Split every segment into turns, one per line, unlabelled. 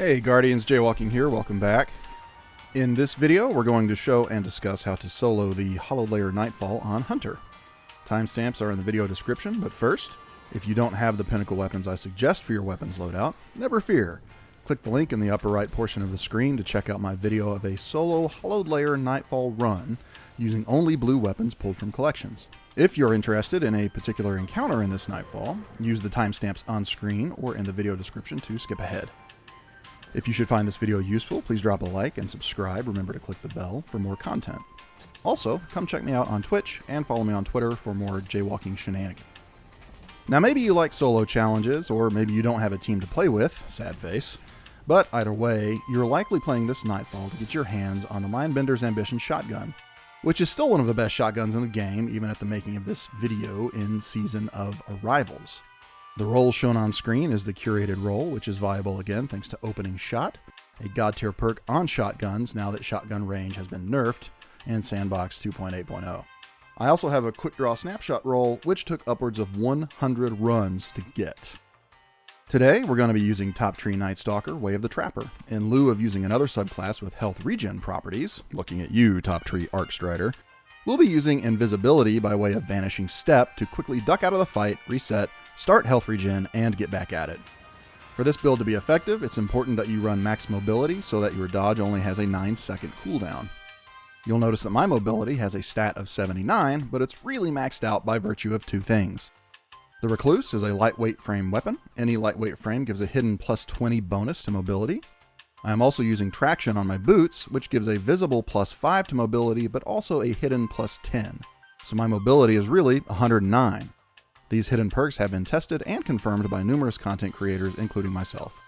Hey Guardians, Jaywalking here, welcome back. In this video, we're going to show and discuss how to solo the Hollowed Lair Nightfall on Hunter. Timestamps are in the video description, but first, if you don't have the pinnacle weapons I suggest for your weapons loadout, never fear. Click the link in the upper right portion of the screen to check out my video of a solo Hollowed Lair Nightfall run using only blue weapons pulled from collections. If you're interested in a particular encounter in this Nightfall, use the timestamps on screen or in the video description to skip ahead. If you should find this video useful, please drop a like and subscribe. Remember to click the bell for more content. Also, come check me out on Twitch and follow me on Twitter for more jaywalking shenanigans. Now maybe you like solo challenges, or maybe you don't have a team to play with, sad face. But either way, you're likely playing this Nightfall to get your hands on the Mindbender's Ambition shotgun, which is still one of the best shotguns in the game, even at the making of this video in Season of Arrivals. The role shown on screen is the curated role, which is viable again thanks to Opening Shot, a god tier perk on shotguns now that shotgun range has been nerfed in Sandbox 2.8.0. I also have a quick draw snapshot role, which took upwards of 100 runs to get. Today, we're going to be using Top Tree Night Stalker, Way of the Trapper, in lieu of using another subclass with health regen properties. Looking at you, Top Tree Arc Strider. We'll be using Invisibility by way of Vanishing Step to quickly duck out of the fight, reset, start health regen, and get back at it. For this build to be effective, it's important that you run max mobility so that your dodge only has a 9-second cooldown. You'll notice that my mobility has a stat of 79, but it's really maxed out by virtue of two things. The Recluse is a lightweight frame weapon. Any lightweight frame gives a hidden plus 20 bonus to mobility. I am also using Traction on my boots, which gives a visible plus 5 to mobility, but also a hidden plus 10. So my mobility is really 109. These hidden perks have been tested and confirmed by numerous content creators, including myself.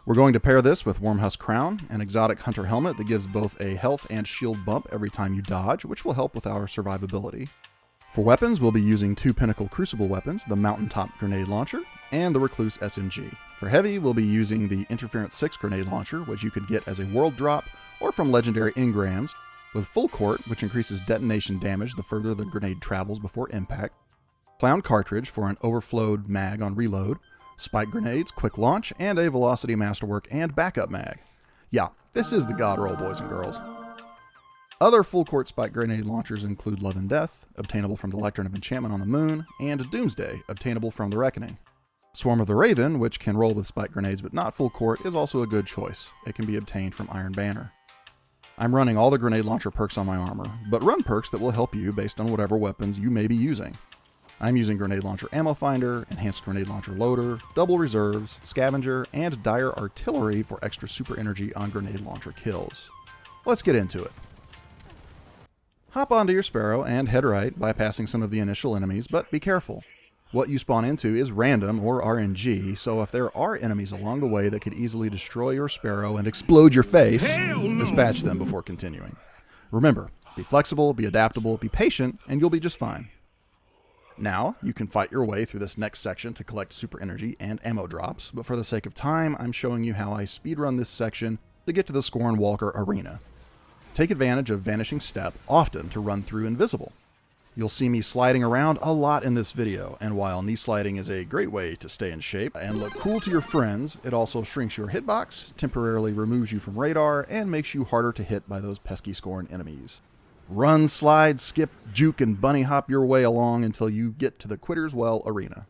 We're going to pair this with Wormhusk Crown, an exotic hunter helmet that gives both a health and shield bump every time you dodge, which will help with our survivability. For weapons, we'll be using two Pinnacle Crucible weapons, the Mountaintop Grenade Launcher and the Recluse SMG. For heavy, we'll be using the Interference 6 Grenade Launcher, which you could get as a world drop or from legendary engrams, with Full Court, which increases detonation damage the further the grenade travels before impact, Clown Cartridge for an overflowed mag on reload, Spike Grenades, Quick Launch, and a Velocity Masterwork and Backup Mag. Yeah, this is the God roll, boys and girls. Other Full Court Spike Grenade Launchers include Love and Death, obtainable from the Lectern of Enchantment on the Moon, and Doomsday, obtainable from the Reckoning. Swarm of the Raven, which can roll with Spike Grenades but not Full Court, is also a good choice. It can be obtained from Iron Banner. I'm running all the Grenade Launcher perks on my armor, but run perks that will help you based on whatever weapons you may be using. I'm using Grenade Launcher Ammo Finder, Enhanced Grenade Launcher Loader, Double Reserves, Scavenger, and Dire Artillery for extra super energy on Grenade Launcher kills. Let's get into it. Hop onto your Sparrow and head right, bypassing some of the initial enemies, but be careful. What you spawn into is random or RNG, so if there are enemies along the way that could easily destroy your Sparrow and explode your face, dispatch them before continuing. Remember, be flexible, be adaptable, be patient, and you'll be just fine. Now, you can fight your way through this next section to collect super energy and ammo drops, but for the sake of time, I'm showing you how I speedrun this section to get to the Scorn Walker Arena. Take advantage of Vanishing Step often to run through invisible. You'll see me sliding around a lot in this video, and while knee sliding is a great way to stay in shape and look cool to your friends, it also shrinks your hitbox, temporarily removes you from radar, and makes you harder to hit by those pesky Scorn enemies. Run, slide, skip, juke, and bunny hop your way along until you get to the Quitter's Well Arena.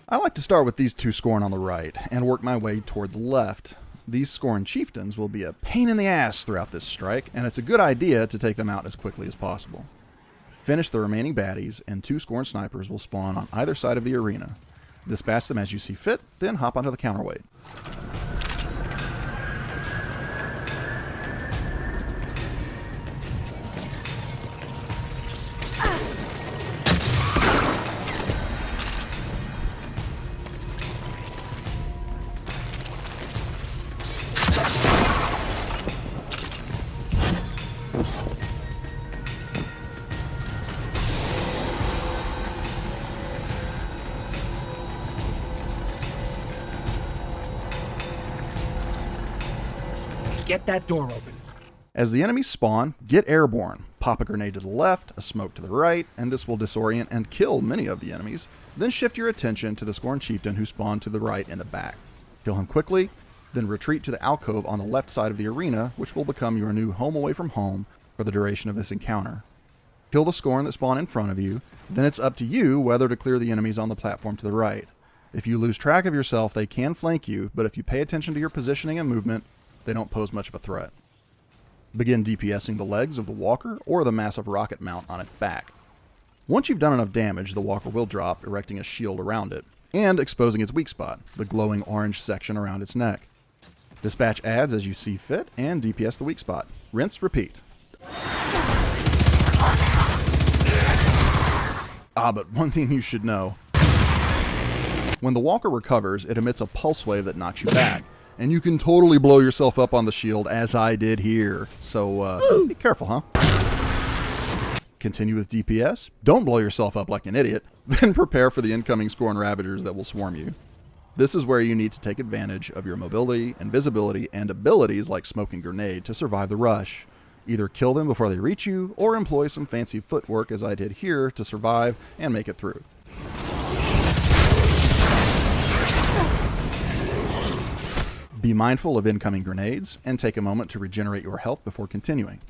I like to start with these two Scorn on the right and work my way toward the left. These Scorn Chieftains will be a pain in the ass throughout this strike, and it's a good idea to take them out as quickly as possible. Finish the remaining baddies, and two Scorn Snipers will spawn on either side of the arena. Dispatch them as you see fit, then hop onto the Counterweight.
Get that door open.
As the enemies spawn, get airborne. Pop a grenade to the left, a smoke to the right, and this will disorient and kill many of the enemies. Then shift your attention to the Scorn chieftain who spawned to the right in the back. Kill him quickly, then retreat to the alcove on the left side of the arena, which will become your new home away from home for the duration of this encounter. Kill the Scorn that spawn in front of you, then it's up to you whether to clear the enemies on the platform to the right. If you lose track of yourself, they can flank you, but if you pay attention to your positioning and movement, they don't pose much of a threat. Begin DPSing the legs of the walker or the massive rocket mount on its back. Once you've done enough damage, the walker will drop, erecting a shield around it, and exposing its weak spot, the glowing orange section around its neck. Dispatch adds as you see fit, and DPS the weak spot. Rinse, repeat. But one thing you should know. When the walker recovers, it emits a pulse wave that knocks you back, and you can totally blow yourself up on the shield, as I did here. So, be careful, huh? Continue with DPS. Don't blow yourself up like an idiot. Then prepare for the incoming Scorn Ravagers that will swarm you. This is where you need to take advantage of your mobility, invisibility, and abilities like Smoke and Grenade to survive the rush. Either kill them before they reach you, or employ some fancy footwork as I did here to survive and make it through. Be mindful of incoming grenades, and take a moment to regenerate your health before continuing.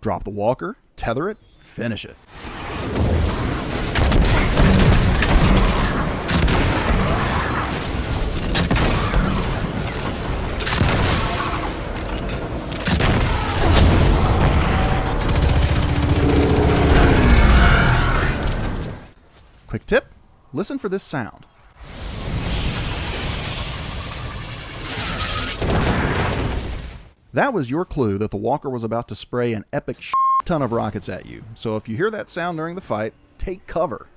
Drop the walker, tether it, finish it. Quick tip, listen for this sound. That was your clue that the walker was about to spray an epic ton of rockets at you. So if you hear that sound during the fight, take cover.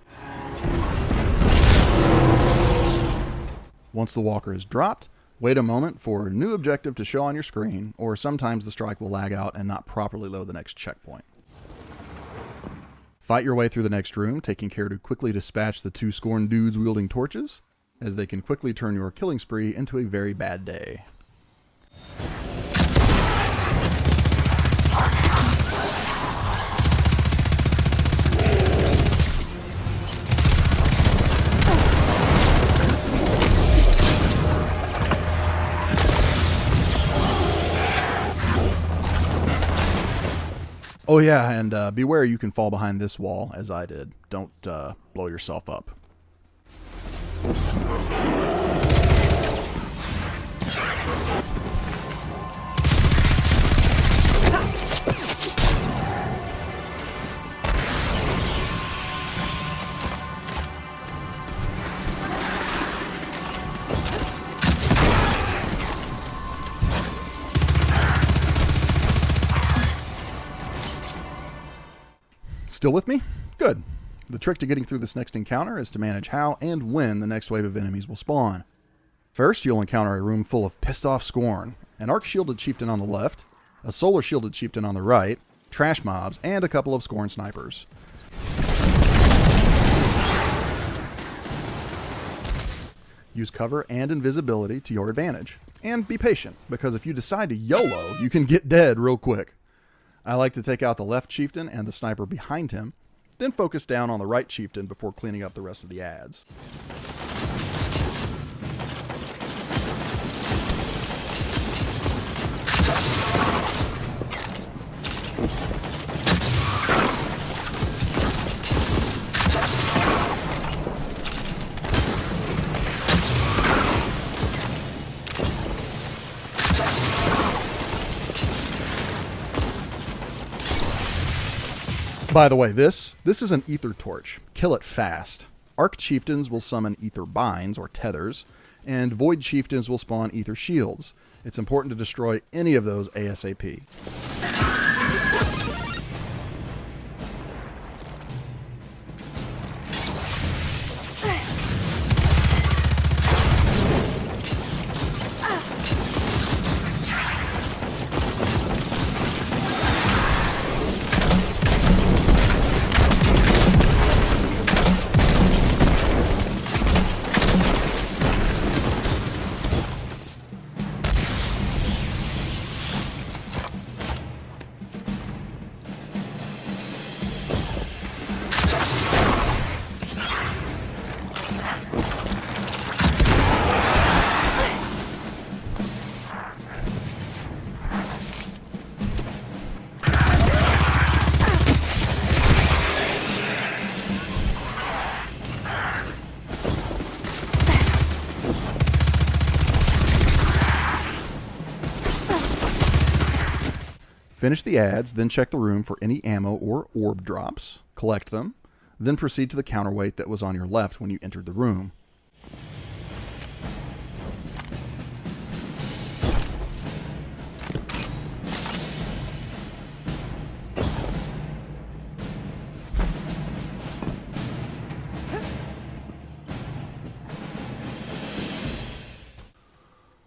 Once the walker is dropped, wait a moment for a new objective to show on your screen, or sometimes the strike will lag out and not properly load the next checkpoint. Fight your way through the next room, taking care to quickly dispatch the two Scorn dudes wielding torches, as they can quickly turn your killing spree into a very bad day. Oh yeah, and beware you can fall behind this wall, as I did. Don't blow yourself up. Still with me? Good. The trick to getting through this next encounter is to manage how and when the next wave of enemies will spawn. First, you'll encounter a room full of pissed off Scorn, an arc-shielded chieftain on the left, a solar-shielded chieftain on the right, trash mobs, and a couple of Scorn snipers. Use cover and invisibility to your advantage. And be patient, because if you decide to YOLO, you can get dead real quick. I like to take out the left chieftain and the sniper behind him, then focus down on the right chieftain before cleaning up the rest of the adds. By the way, this is an ether torch. Kill it fast. Arc chieftains will summon ether binds or tethers, and void chieftains will spawn ether shields. It's important to destroy any of those ASAP. Finish the ads, then check the room for any ammo or orb drops, collect them, then proceed to the counterweight that was on your left when you entered the room.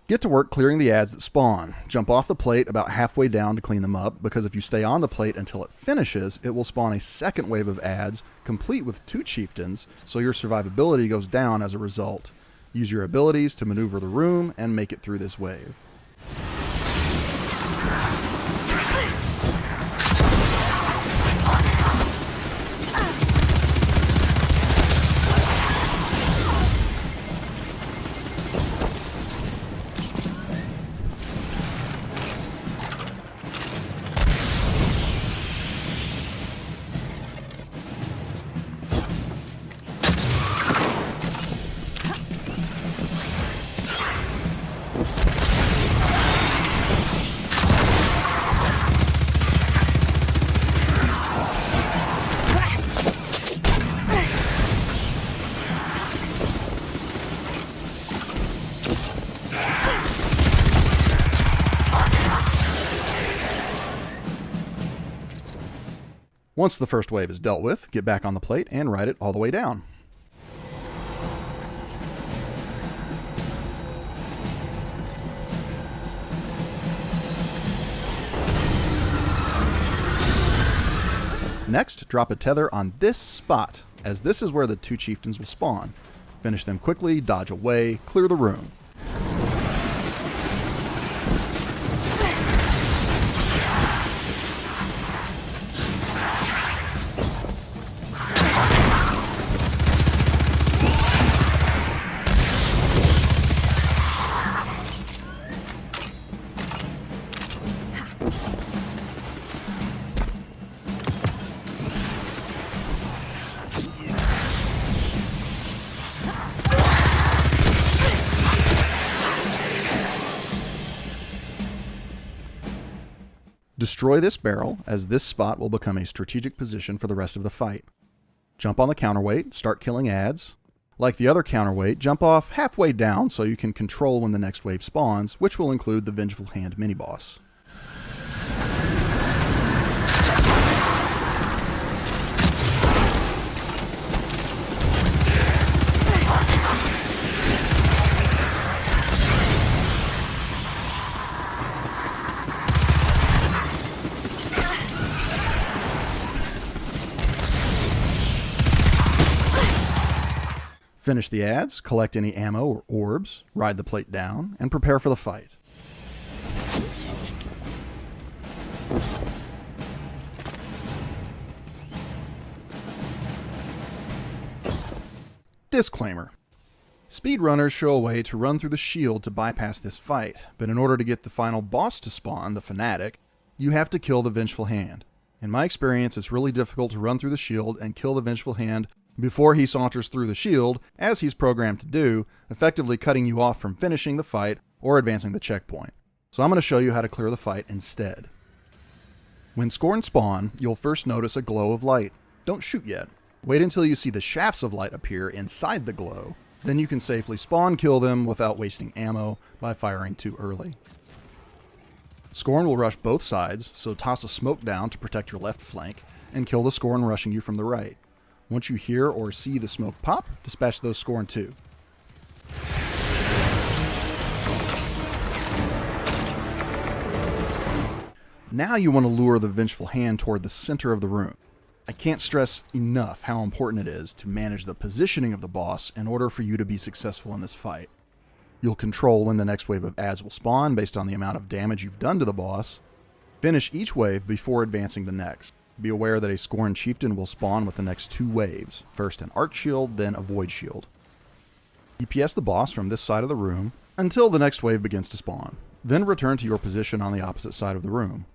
Get to work clearing the ads that spawn. Jump off the plate about halfway down to clean them up, because if you stay on the plate until it finishes, it will spawn a second wave of ads, complete with 2 chieftains, so your survivability goes down as a result. Use your abilities to maneuver the room and make it through this wave. Once the first wave is dealt with, get back on the plate and ride it all the way down. Next, drop a tether on this spot, as this is where the 2 chieftains will spawn. Finish them quickly, dodge away, clear the room. Destroy this barrel, as this spot will become a strategic position for the rest of the fight. Jump on the counterweight, start killing ads. Like the other counterweight, jump off halfway down so you can control when the next wave spawns, which will include the Vengeful Hand mini-boss. Finish the ads, collect any ammo or orbs, ride the plate down, and prepare for the fight. Disclaimer. Speedrunners show a way to run through the shield to bypass this fight, but in order to get the final boss to spawn, the Fanatic, you have to kill the Vengeful Hand. In my experience, it's really difficult to run through the shield and kill the Vengeful Hand before he saunters through the shield, as he's programmed to do, effectively cutting you off from finishing the fight or advancing the checkpoint. So I'm going to show you how to clear the fight instead. When Scorn spawn, you'll first notice a glow of light. Don't shoot yet. Wait until you see the shafts of light appear inside the glow. Then you can safely spawn kill them without wasting ammo by firing too early. Scorn will rush both sides, so toss a smoke down to protect your left flank, and kill the Scorn rushing you from the right. Once you hear or see the smoke pop, dispatch those Scorn too. Now you want to lure the Vengeful Hand toward the center of the room. I can't stress enough how important it is to manage the positioning of the boss in order for you to be successful in this fight. You'll control when the next wave of adds will spawn based on the amount of damage you've done to the boss. Finish each wave before advancing the next. Be aware that a Scorn Chieftain will spawn with the next 2 waves, first an Arc Shield, then a Void Shield. DPS the boss from this side of the room until the next wave begins to spawn. Then return to your position on the opposite side of the room.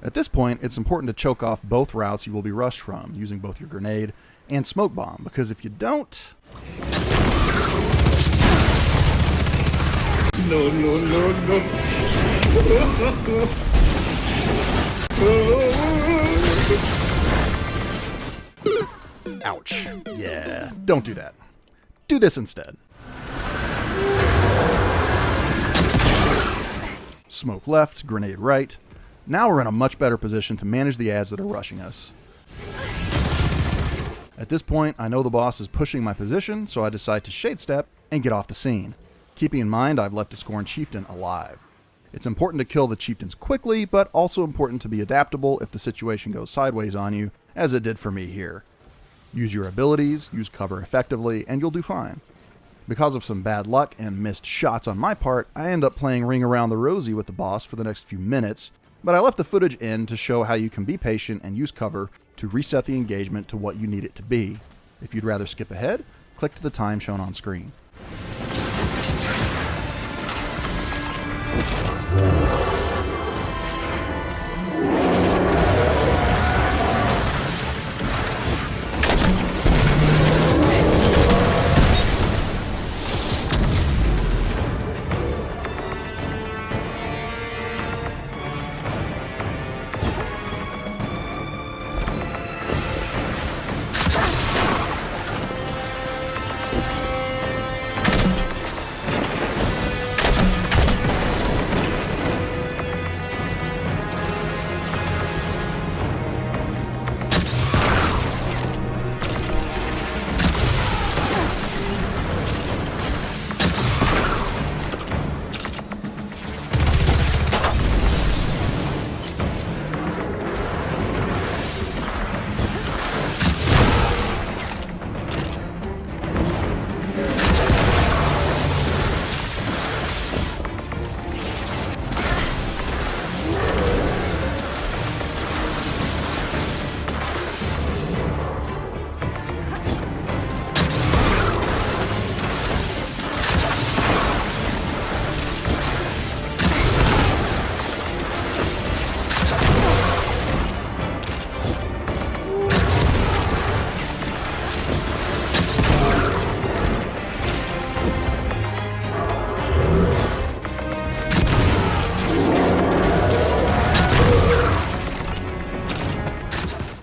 At this point, it's important to choke off both routes you will be rushed from, using both your grenade and smoke bomb, because if you don't...
No.
Ouch. Yeah, don't do that. Do this instead. Smoke left, grenade right. Now we're in a much better position to manage the adds that are rushing us. At this point, I know the boss is pushing my position, so I decide to shade step and get off the scene. Keeping in mind I've left a Scorn Chieftain alive. It's important to kill the Chieftains quickly, but also important to be adaptable if the situation goes sideways on you, as it did for me here. Use your abilities, use cover effectively, and you'll do fine. Because of some bad luck and missed shots on my part, I end up playing Ring Around the Rosie with the boss for the next few minutes, but I left the footage in to show how you can be patient and use cover to reset the engagement to what you need it to be. If you'd rather skip ahead, click to the time shown on screen.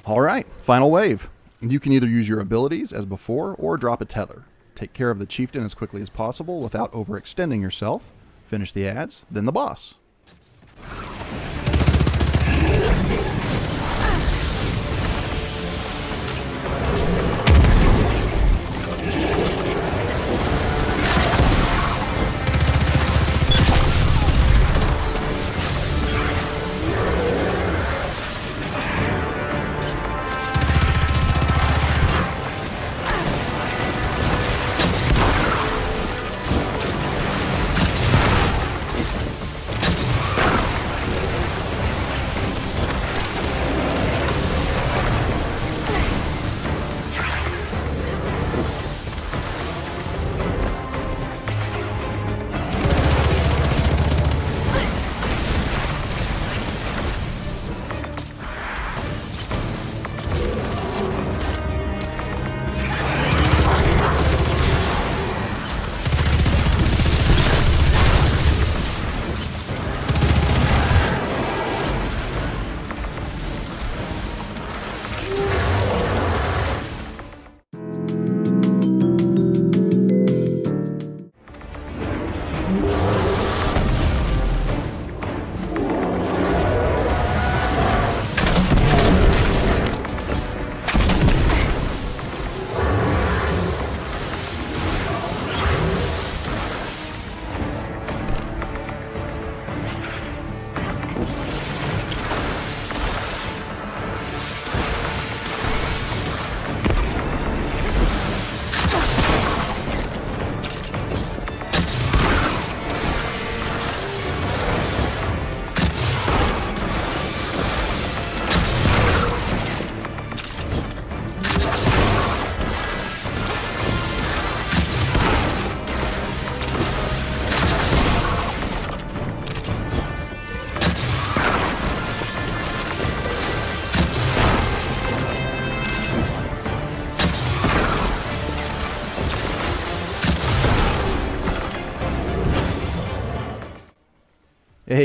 Alright, final wave. You can either use your abilities as before or drop a tether. Take care of the Chieftain as quickly as possible without overextending yourself. Finish the adds, then the boss.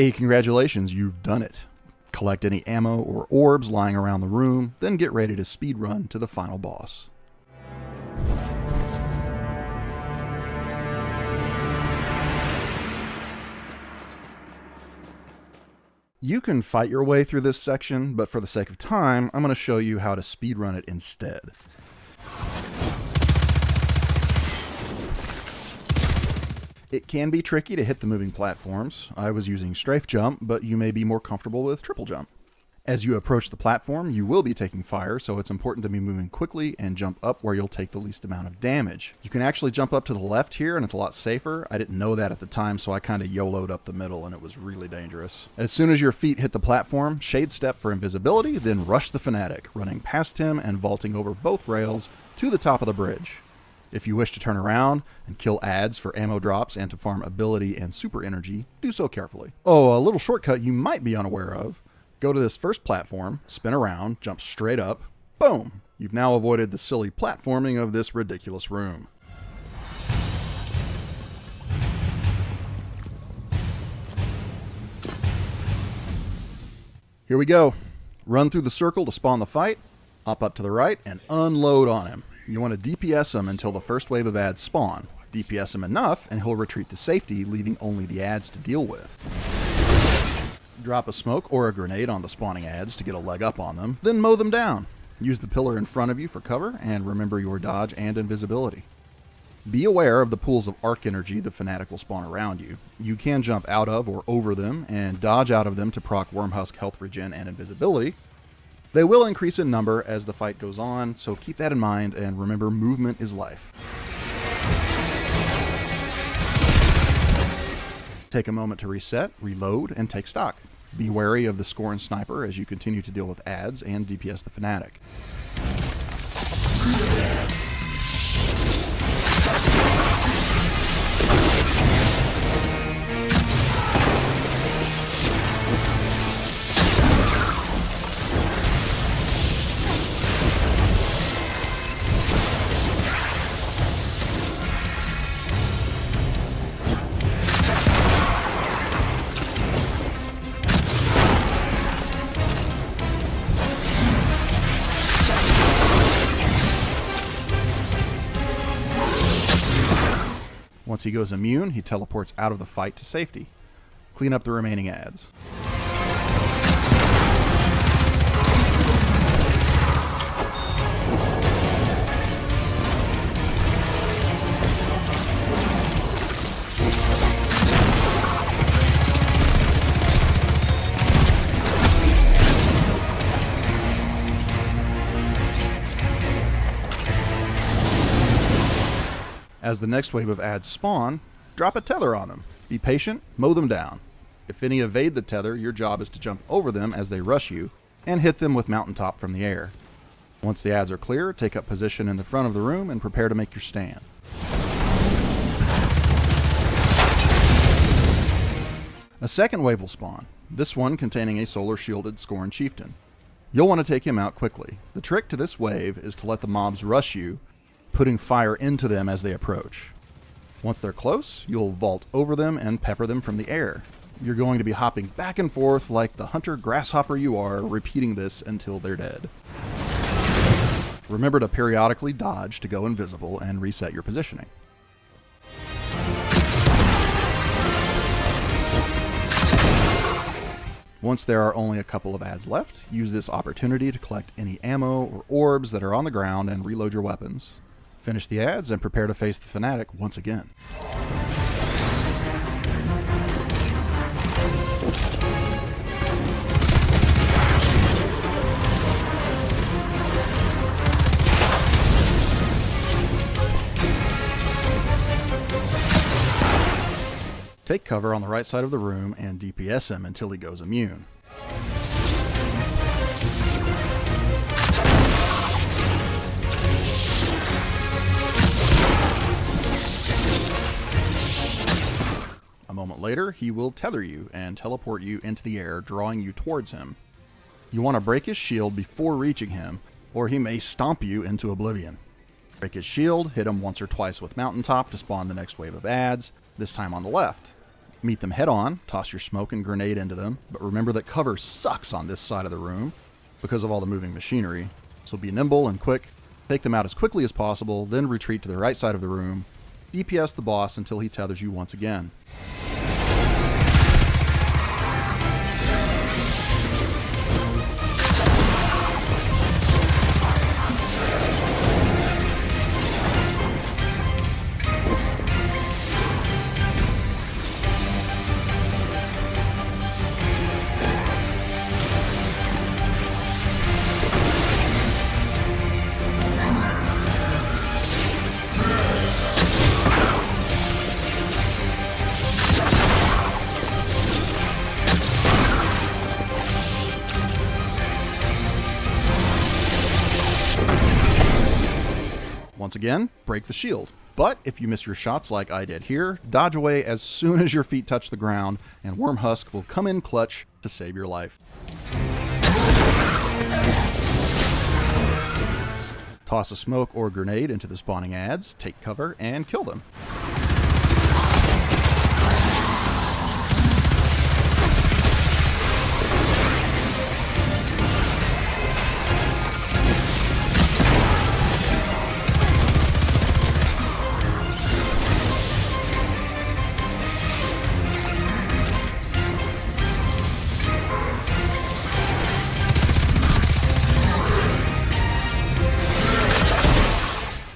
Hey, congratulations, you've done it. Collect any ammo or orbs lying around the room, then get ready to speedrun to the final boss. You can fight your way through this section, but for the sake of time, I'm going to show you how to speedrun it instead. It can be tricky to hit the moving platforms. I was using strafe jump, but you may be more comfortable with triple jump. As you approach the platform, you will be taking fire, so it's important to be moving quickly and jump up where you'll take the least amount of damage. You can actually jump up to the left here, and it's a lot safer. I didn't know that at the time, so I kind of YOLO'd up the middle, and it was really dangerous. As soon as your feet hit the platform, shade step for invisibility, then rush the Fanatic, running past him and vaulting over both rails to the top of the bridge. If you wish to turn around and kill adds for ammo drops and to farm ability and super energy, do so carefully. Oh, a little shortcut you might be unaware of. Go to this first platform, spin around, jump straight up, boom! You've now avoided the silly platforming of this ridiculous room. Here we go. Run through the circle to spawn the fight, hop up to the right, and unload on him. You want to DPS him until the first wave of adds spawn. DPS him enough, and he'll retreat to safety, leaving only the adds to deal with. Drop a smoke or a grenade on the spawning adds to get a leg up on them, then mow them down. Use the pillar in front of you for cover, and remember your dodge and invisibility. Be aware of the pools of arc energy the Fanatic will spawn around you. You can jump out of or over them, and dodge out of them to proc Wormhusk health regen and invisibility. They will increase in number as the fight goes on, so keep that in mind, and remember, movement is life. Take a moment to reset, reload, and take stock. Be wary of the Scorn sniper as you continue to deal with adds and DPS the Fanatic. Once he goes immune, he teleports out of the fight to safety. Clean up the remaining adds. As the next wave of adds spawn, drop a tether on them. Be patient, mow them down. If any evade the tether, your job is to jump over them as they rush you, and hit them with mountaintop from the air. Once the adds are clear, take up position in the front of the room and prepare to make your stand. A second wave will spawn, this one containing a solar shielded Scorn chieftain. You'll want to take him out quickly. The trick to this wave is to let the mobs rush you, putting fire into them as they approach. Once they're close, you'll vault over them and pepper them from the air. You're going to be hopping back and forth like the hunter grasshopper you are, repeating this until they're dead. Remember to periodically dodge to go invisible and reset your positioning. Once there are only a couple of adds left, use this opportunity to collect any ammo or orbs that are on the ground and reload your weapons. Finish the adds and prepare to face the Fanatic once again. Take cover on the right side of the room and DPS him until he goes immune. A moment later, he will tether you and teleport you into the air, drawing you towards him. You want to break his shield before reaching him, or he may stomp you into oblivion. Break his shield, hit him once or twice with Mountaintop to spawn the next wave of adds, this time on the left. Meet them head on, toss your smoke and grenade into them, but remember that cover sucks on this side of the room because of all the moving machinery. So be nimble and quick, take them out as quickly as possible, then retreat to the right side of the room, DPS the boss until he tethers you once again. Once again, break the shield. But if you miss your shots like I did here, dodge away as soon as your feet touch the ground, and Worm Husk will come in clutch to save your life. Toss a smoke or grenade into the spawning adds, take cover, and kill them.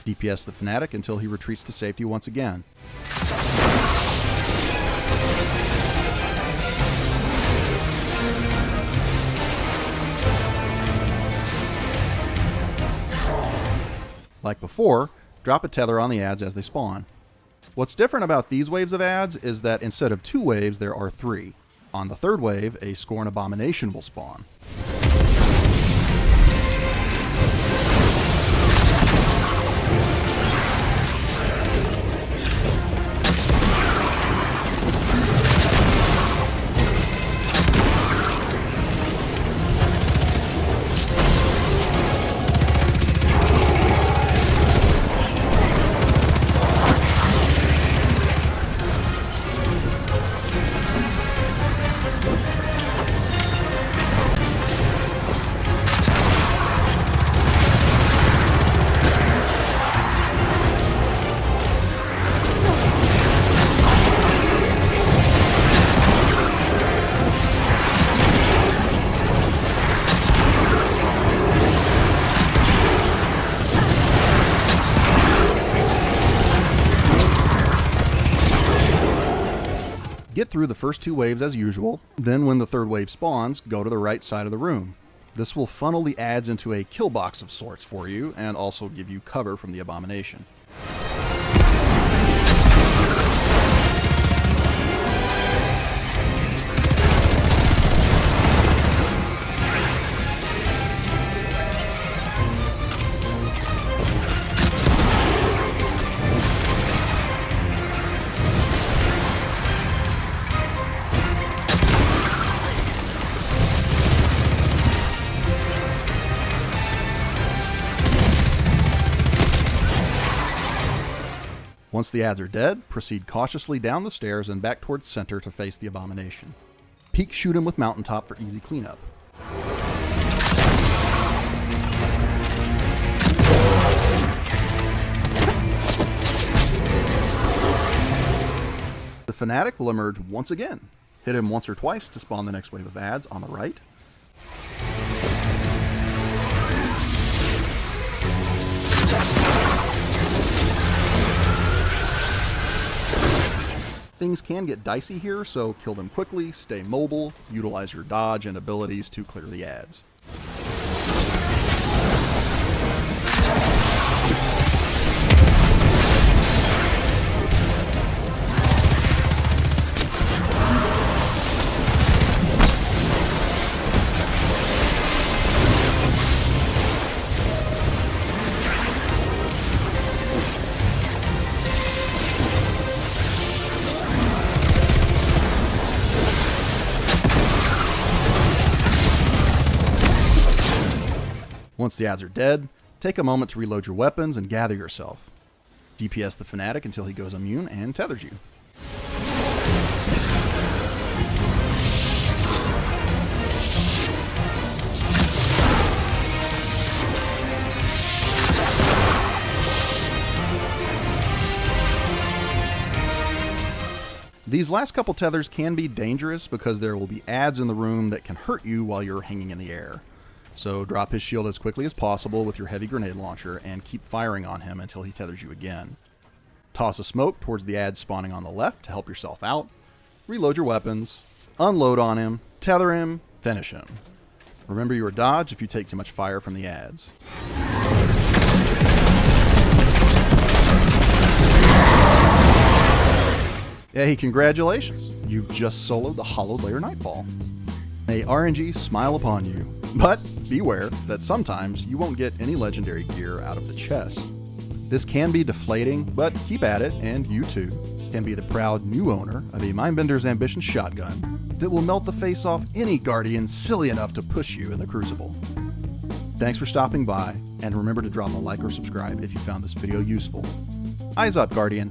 DPS the Fanatic until he retreats to safety once again. Like before, drop a tether on the adds as they spawn. What's different about these waves of adds is that instead of 2 waves, there are 3. On the 3rd wave, a Scorn Abomination will spawn. Get through the first 2 waves as usual, then when the 3rd wave spawns, go to the right side of the room. This will funnel the adds into a kill box of sorts for you, and also give you cover from the Abomination. Once the adds are dead, proceed cautiously down the stairs and back towards center to face the Abomination. Peek shoot him with Mountaintop for easy cleanup. The Fanatic will emerge once again. Hit him once or twice to spawn the next wave of adds on the right. Things can get dicey here, so kill them quickly, stay mobile, utilize your dodge and abilities to clear the adds. Once the adds are dead, take a moment to reload your weapons and gather yourself. DPS the Fanatic until he goes immune and tethers you. These last couple tethers can be dangerous because there will be adds in the room that can hurt you while you're hanging in the air. So drop his shield as quickly as possible with your heavy grenade launcher and keep firing on him until he tethers you again. Toss a smoke towards the adds spawning on the left to help yourself out. Reload your weapons, unload on him, tether him, finish him. Remember your dodge if you take too much fire from the adds. Hey, congratulations! You've just soloed the Hollowed Lair Nightfall. May RNG smile upon you, but beware that sometimes you won't get any legendary gear out of the chest. This can be deflating, but keep at it, and you too can be the proud new owner of a Mindbender's Ambition shotgun that will melt the face off any Guardian silly enough to push you in the Crucible. Thanks for stopping by, and remember to drop a like or subscribe if you found this video useful. Eyes up, Guardian!